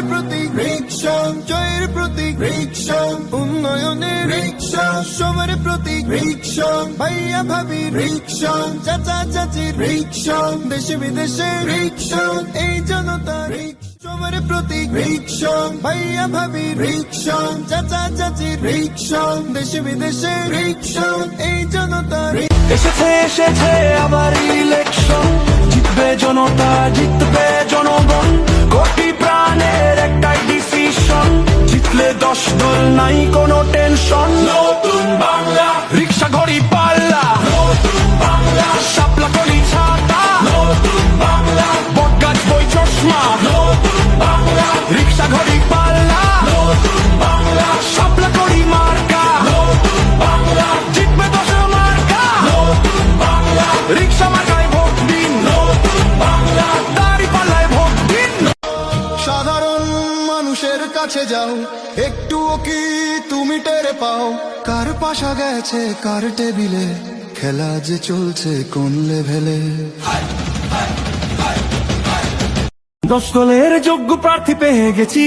প্রতীক রিকশা, জয়ের প্রতীক রিকশা, উন্নয়নের রিকশা, সবার প্রতীক রিকশা, ভাইয়া ভাবি রিকশা, চাচা চাচির রিকশা, দেশে বিদেশে রিকশা, এই জনতা রিকশা, সবার প্রতীক রিকশা, ভাইয়া ভাবি রিকশা, চাচা চাচির রিকশা, দেশে বিদেশে রিকশা, এই জনতা এসেছে আবার ইলেকশন, জিতবে জনতা, জিতবে জনগণ, কোটি প্রাণের একটাই ডিসিশন, জিতলে 10 দল নাই কোনো টেনশন। নতুন বাংলা, রিক্সা ঘড়ি পাল্লা, নতুন বাংলা, শাপলা কলি ছাতা, নতুন বাংলা, বটগাছ বই চশমা, নতুন বাংলা, রিক্সা ঘড়ি পাল্লা, নতুন বাংলা, শাপলা কলি মার্কা, নতুন বাংলা, জিতবে 10 মার্কা, নতুন বাংলা, রিক্সা মার্কায় ভোট দিন, নতুন বাংলা, দাঁড়িপাল্লায় ভোট দিন। সাধারণ মানুষের কাছে যাও, একটুও কি তুমি টের পাও, কার পাশা গেছে কার টেবিলে, খেলা যে চলছে কোন লেভেলে। 10 দলের যোগ্য প্রার্থী পেয়ে গেছি।